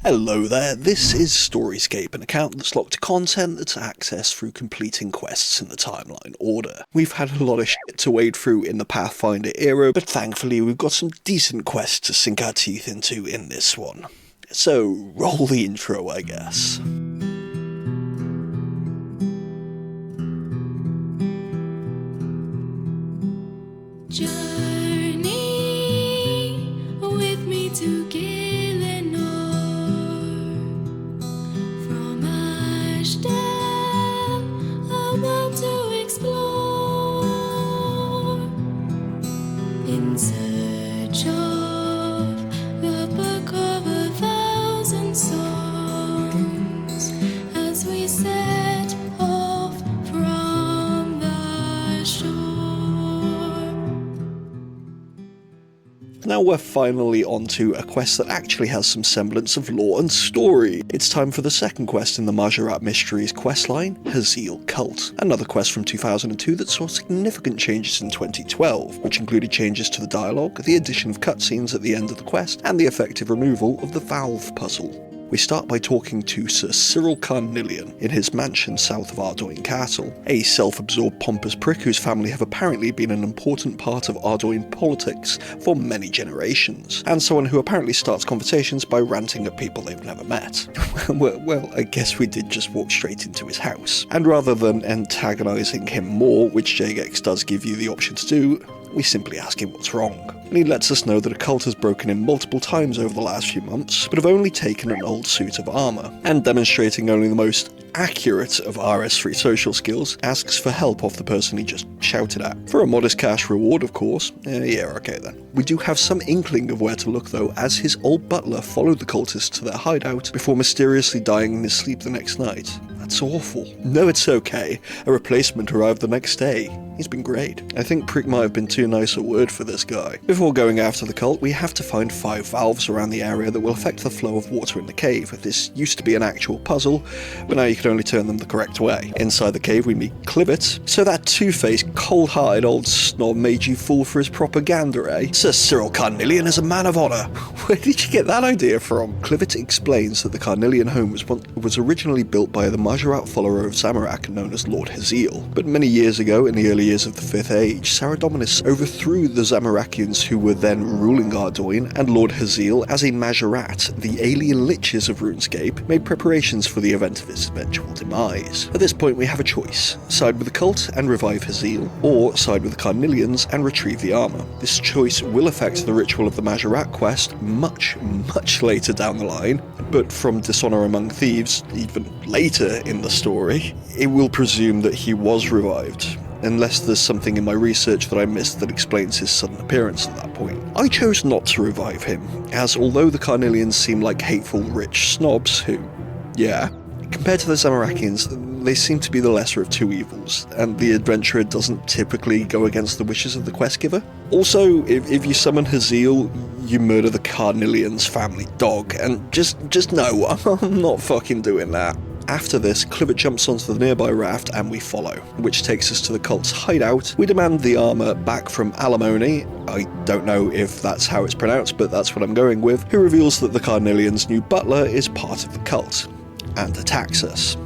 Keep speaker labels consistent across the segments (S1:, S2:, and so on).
S1: Hello there, this is StoryScape, an account that's locked to content that's accessed through completing quests in the timeline order. We've had a lot of shit to wade through in the Pathfinder era, but thankfully we've got some decent quests to sink our teeth into in this one. So, roll the intro, I guess.
S2: Journey with me to Gillinor, from Ashdale, a world to explore, in search of the book of 1,000 songs, as we set off from the shore.
S1: Now we're finally onto a quest that actually has some semblance of lore and story. It's time for the second quest in the Majorat Mysteries questline, Hazeel Cult. Another quest from 2002 that saw significant changes in 2012, which included changes to the dialogue, the addition of cutscenes at the end of the quest, and the effective removal of the valve puzzle. We start by talking to Sir Cyril Carnelian in his mansion south of Ardougne Castle, a self-absorbed pompous prick whose family have apparently been an important part of Ardougne politics for many generations, and someone who apparently starts conversations by ranting at people they've never met. well, I guess we did just walk straight into his house, and rather than antagonising him more, which Jagex does give you the option to do, we simply ask him what's wrong. And he lets us know that a cult has broken in multiple times over the last few months, but have only taken an old suit of armour, and demonstrating only the most accurate of RS3 social skills, asks for help off the person he just shouted at. For a modest cash reward, of course. Yeah, okay then. We do have some inkling of where to look though, as his old butler followed the cultists to their hideout before mysteriously dying in his sleep the next night. That's awful. No, it's okay. A replacement arrived the next day. He's been great. I think prick might have been too nice a word for this guy. Before going after the cult, we have to find 5 valves around the area that will affect the flow of water in the cave. This used to be an actual puzzle, but now you can only turn them the correct way. Inside the cave we meet Clivet. So that two-faced, cold-hearted old snob made you fall for his propaganda, eh? Sir Cyril Carnelian is a man of honour. Where did you get that idea from? Clivet explains that the Carnelian home was originally built by the Majorat follower of Zamorak known as Lord Hazeel. But many years ago, in the early years of the 5th Age, Saradominus overthrew the Zamorakians who were then ruling Ardougne, and Lord Hazeel, as a Majorat, the alien liches of RuneScape, made preparations for the event of his eventual demise. At this point we have a choice: side with the cult and revive Hazeel, or side with the Carnelians and retrieve the armour. This choice will affect the ritual of the Majorat quest much later down the line, but from Dishonour Among Thieves, even later in the story, it will presume that he was revived, unless there's something in my research that I missed that explains his sudden appearance at that point. I chose not to revive him, as although the Carnelians seem like hateful rich snobs who, yeah, compared to the Zamorakians, they seem to be the lesser of two evils, and the adventurer doesn't typically go against the wishes of the quest giver. Also, if you summon Hazeel, you murder the Carnelians' family dog, and just no, I'm not fucking doing that. After this, Clivet jumps onto the nearby raft and we follow, which takes us to the cult's hideout. We demand the armour back from Alimony, I don't know if that's how it's pronounced, but that's what I'm going with, who reveals that the Carnelians' new butler is part of the cult, and attacks us.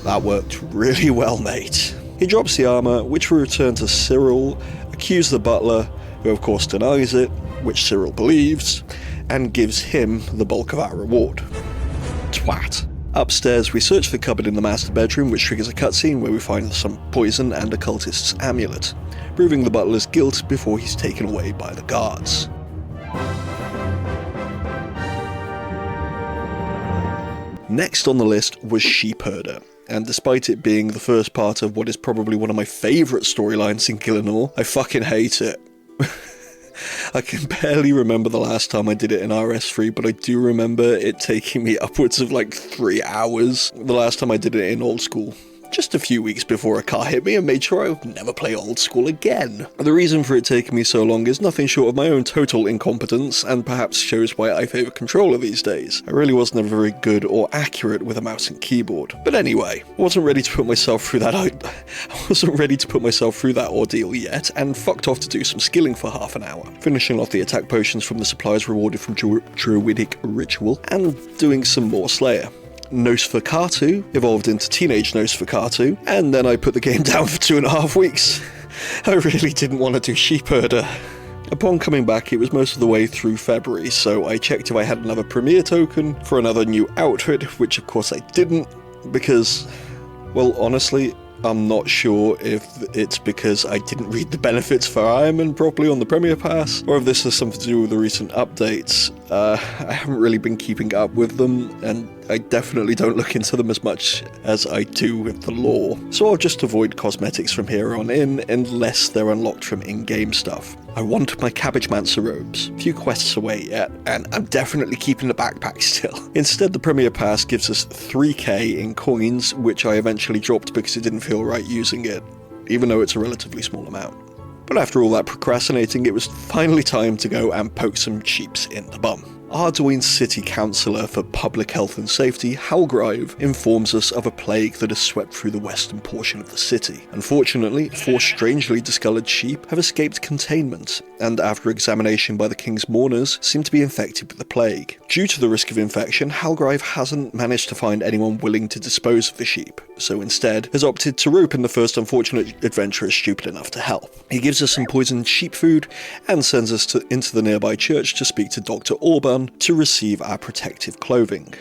S1: That worked really well, mate. He drops the armour, which we return to Cyril, accuse the butler, who of course denies it, which Cyril believes, and gives him the bulk of our reward. Twat. Upstairs, we search the cupboard in the master bedroom, which triggers a cutscene where we find some poison and a cultist's amulet, proving the butler's guilt before he's taken away by the guards. Next on the list was Sheepherder, and despite it being the first part of what is probably one of my favourite storylines in Gillinor, I fucking hate it. I can barely remember the last time I did it in RS3, but I do remember it taking me upwards of like 3 hours the last time I did it in old school. just a few weeks before a car hit me and made sure I would never play old school again. The reason for it taking me so long is nothing short of my own total incompetence, and perhaps shows why I favour controller these days. I really wasn't ever very good or accurate with a mouse and keyboard. But anyway, I wasn't ready to put myself through that ordeal yet, and fucked off to do some skilling for half an hour, finishing off the attack potions from the supplies rewarded from Druidic Ritual, and doing some more Slayer. Nosferatu evolved into Teenage Nosferatu, and then I put the game down for 2.5 weeks. I really didn't want to do Sheep Herder. Upon coming back, it was most of the way through February, so I checked if I had another Premier token for another new outfit, which of course I didn't, because, well, honestly, I'm not sure if it's because I didn't read the benefits for Ironman properly on the Premier Pass, or if this has something to do with the recent updates. I haven't really been keeping up with them, and I definitely don't look into them as much as I do with the lore, so I'll just avoid cosmetics from here on in, unless they're unlocked from in-game stuff. I want my Cabbage Mancer robes. Few quests away yet, and I'm definitely keeping the backpack still. Instead, the Premier Pass gives us 3k in coins, which I eventually dropped because it didn't feel right using it, even though it's a relatively small amount. But after all that procrastinating, it was finally time to go and poke some sheeps in the bum. Ardougne City Councillor for Public Health and Safety, Halgrave, informs us of a plague that has swept through the western portion of the city. Unfortunately, 4 strangely discoloured sheep have escaped containment, and after examination by the king's mourners, seem to be infected with the plague. Due to the risk of infection, Halgrave hasn't managed to find anyone willing to dispose of the sheep, so instead has opted to rope in the first unfortunate adventurer stupid enough to help. He gives us some poisoned sheep food, and sends us into the nearby church to speak to Dr. Orban to receive our protective clothing.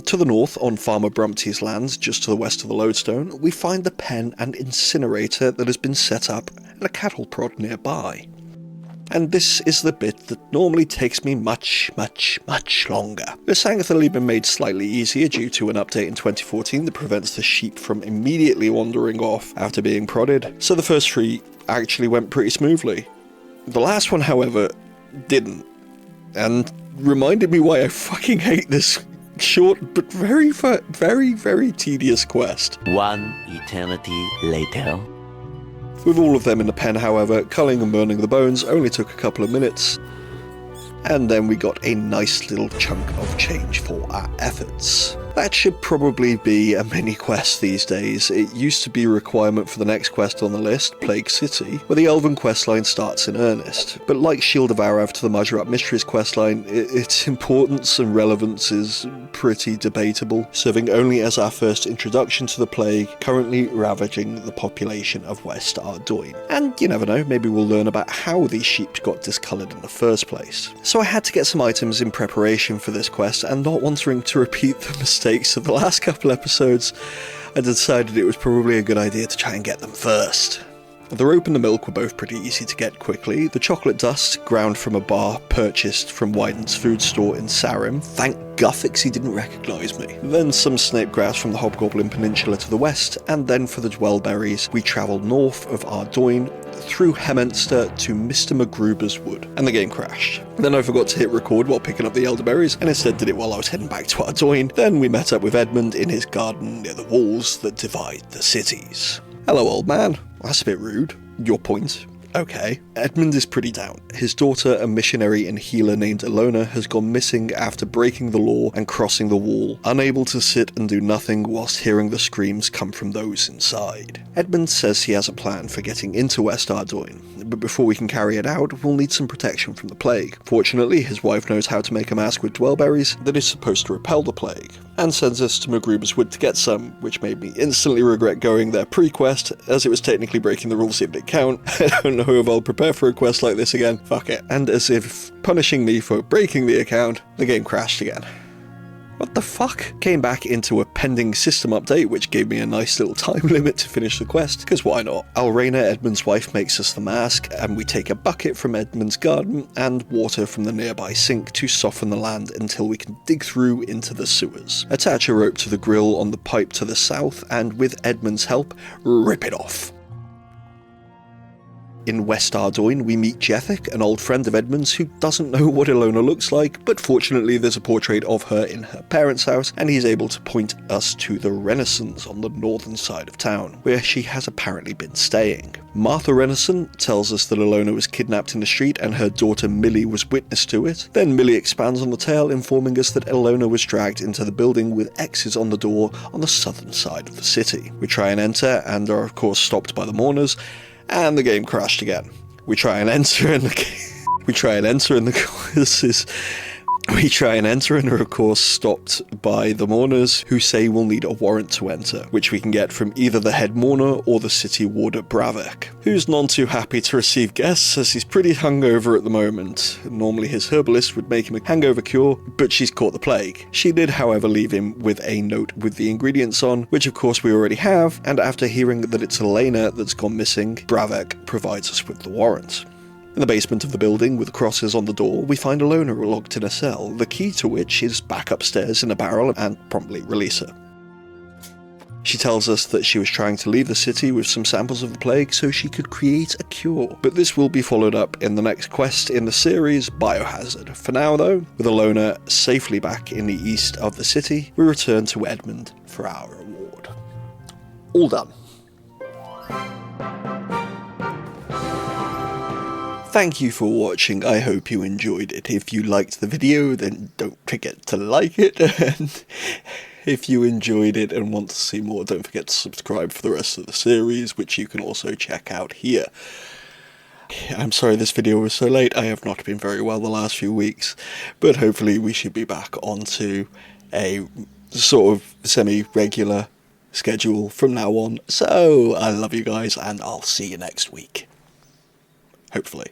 S1: To the north, on Farmer Brumpty's lands, just to the west of the Lodestone, we find the pen and incinerator that has been set up and a cattle prod nearby. And this is the bit that normally takes me much longer. This has thankfully been made slightly easier due to an update in 2014 that prevents the sheep from immediately wandering off after being prodded, so the first 3 actually went pretty smoothly. The last one, however, didn't, and reminded me why I fucking hate this short but very tedious quest.
S3: One eternity later.
S1: With all of them in the pen, however, culling and burning the bones only took a couple of minutes, and then we got a nice little chunk of change for our efforts. That should probably be a mini quest these days. It used to be a requirement for the next quest on the list, Plague City, where the Elven questline starts in earnest. But like Shield of Arav to the Majorat Mysteries questline, its importance and relevance is pretty debatable, serving only as our first introduction to the plague currently ravaging the population of West Ardougne. And you never know, maybe we'll learn about how these sheep got discoloured in the first place. So I had to get some items in preparation for this quest, and not wanting to repeat the mistakes of the last couple episodes, I decided it was probably a good idea to try and get them first. The rope and the milk were both pretty easy to get quickly. The chocolate dust, ground from a bar purchased from Wyden's food store in Sarim. Thank Guffix he didn't recognise me. Then some snape grass from the Hobgoblin Peninsula to the west, and then for the Dwellberries we travelled north of Ardougne, through Hemenster to Mr. McGruber's Wood, and the game crashed. Then I forgot to hit record while picking up the elderberries, and instead did it while I was heading back to Ardougne. Then we met up with Edmund in his garden near the walls that divide the cities. Hello, old man. That's a bit rude. Your point. Okay. Edmund is pretty down. His daughter, a missionary and healer named Ilona, has gone missing after breaking the law and crossing the wall, unable to sit and do nothing whilst hearing the screams come from those inside. Edmund says he has a plan for getting into West Ardougne, but before we can carry it out, we'll need some protection from the plague. Fortunately, his wife knows how to make a mask with dwellberries that is supposed to repel the plague, and sends us to McGruber's Wood to get some, which made me instantly regret going there pre-quest, as it was technically breaking the rules it didn't count. I don't know if I'll prepare for a quest like this again. Fuck it. And as if punishing me for breaking the account, the game crashed again. What the fuck? Came back into a pending system update, which gave me a nice little time limit to finish the quest, because why not? Alrena, Edmund's wife, makes us the mask, and we take a bucket from Edmund's garden and water from the nearby sink to soften the land until we can dig through into the sewers. Attach a rope to the grill on the pipe to the south, and with Edmund's help, rip it off. In West Ardougne, we meet Jethic, an old friend of Edmund's who doesn't know what Ilona looks like, but fortunately there's a portrait of her in her parents' house, and he's able to point us to the Renaissance on the northern side of town, where she has apparently been staying. Martha Renaissance tells us that Ilona was kidnapped in the street and her daughter Millie was witness to it. Then Millie expands on the tale, informing us that Ilona was dragged into the building with X's on the door on the southern side of the city. We try and enter and are of course stopped by the mourners, and the game crashed again. We try and enter and are of course stopped by the mourners, who say we'll need a warrant to enter, which we can get from either the head mourner or the city warder Varrock, who's none too happy to receive guests as he's pretty hungover at the moment. Normally his herbalist would make him a hangover cure, but she's caught the plague. She did however leave him with a note with the ingredients on, which of course we already have, and after hearing that it's Elena that's gone missing, Varrock provides us with the warrant. In the basement of the building, with crosses on the door, we find Ilona locked in a cell, the key to which is back upstairs in a barrel, and promptly release her. She tells us that she was trying to leave the city with some samples of the plague so she could create a cure, but this will be followed up in the next quest in the series, Biohazard. For now though, with Ilona safely back in the east of the city, we return to Edmund for our reward. All done. Thank you for watching, I hope you enjoyed it. If you liked the video, then don't forget to like it, and if you enjoyed it and want to see more, don't forget to subscribe for the rest of the series, which you can also check out here. I'm sorry this video was so late, I have not been very well the last few weeks, but hopefully we should be back onto a sort of semi-regular schedule from now on. So, I love you guys, and I'll see you next week. Hopefully.